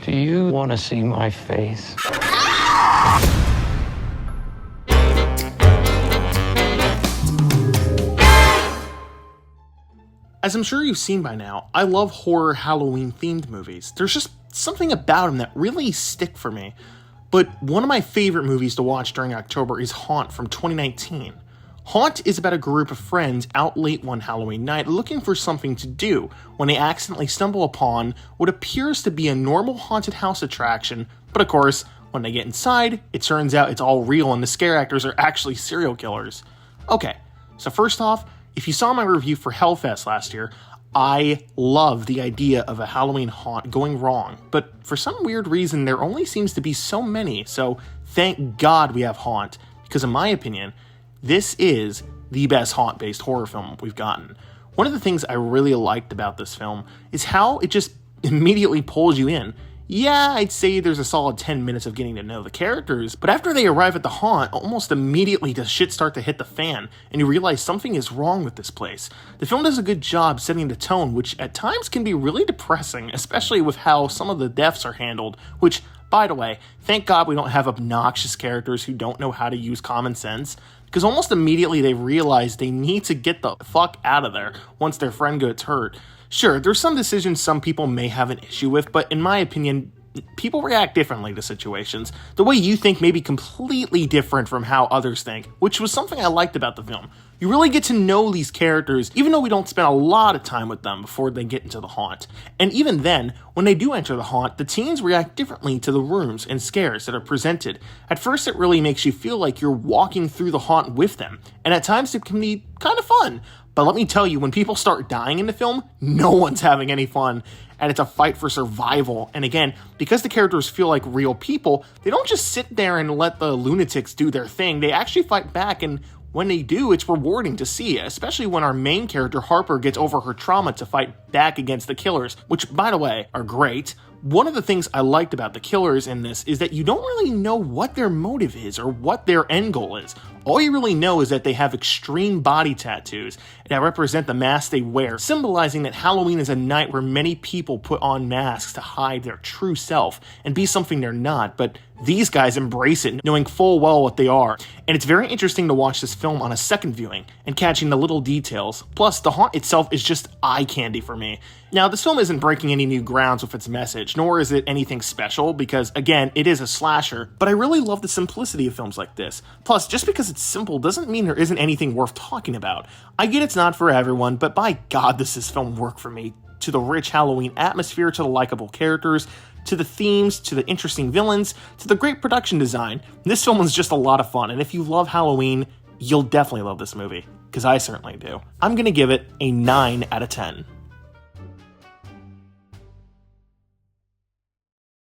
Do you want to see my face? As I'm sure you've seen by now, I love horror Halloween-themed movies. There's just something about them that really stick for me. But one of my favorite movies to watch during October is Haunt from 2019. Haunt is about a group of friends out late one Halloween night looking for something to do when they accidentally stumble upon what appears to be a normal haunted house attraction, but of course, when they get inside, it turns out it's all real and the scare actors are actually serial killers. Okay, so first off, if you saw my review for Hellfest last year, I love the idea of a Halloween haunt going wrong, but for some weird reason there only seems to be so many, so thank God we have Haunt, because in my opinion, this is the best haunt-based horror film we've gotten. One of the things I really liked about this film is how it just immediately pulls you in. Yeah, I'd say there's a solid 10 minutes of getting to know the characters, but after they arrive at the haunt, almost immediately does shit start to hit the fan, and you realize something is wrong with this place. The film does a good job setting the tone, which at times can be really depressing, especially with how some of the deaths are handled, which, by the way, thank God we don't have obnoxious characters who don't know how to use common sense, because almost immediately they realize they need to get the fuck out of there once their friend gets hurt. Sure, there's some decisions some people may have an issue with, but in my opinion, people react differently to situations. The way you think may be completely different from how others think, which was something I liked about the film. You really get to know these characters, even though we don't spend a lot of time with them before they get into the haunt. And even then, when they do enter the haunt, the teens react differently to the rooms and scares that are presented. At first, it really makes you feel like you're walking through the haunt with them, and at times it can be kind of fun. But let me tell you, when people start dying in the film, no one's having any fun, and it's a fight for survival. And again, because the characters feel like real people, they don't just sit there and let the lunatics do their thing. They actually fight back, and when they do, it's rewarding to see, especially when our main character, Harper, gets over her trauma to fight back against the killers, which, by the way, are great. One of the things I liked about the killers in this is that you don't really know what their motive is or what their end goal is. All you really know is that they have extreme body tattoos that represent the masks they wear, symbolizing that Halloween is a night where many people put on masks to hide their true self and be something they're not, but these guys embrace it, knowing full well what they are. And it's very interesting to watch this film on a second viewing and catching the little details. Plus, the haunt itself is just eye candy for me. Now, this film isn't breaking any new grounds with its message, nor is it anything special, because, again, it is a slasher, but I really love the simplicity of films like this. Plus, just because it's simple doesn't mean there isn't anything worth talking about. I get it's not for everyone, but by God, does this film work for me. To the rich Halloween atmosphere, to the likable characters, to the themes, to the interesting villains, to the great production design. This film is just a lot of fun, and if you love Halloween, you'll definitely love this movie, because I certainly do. I'm going to give it a 9 out of 10.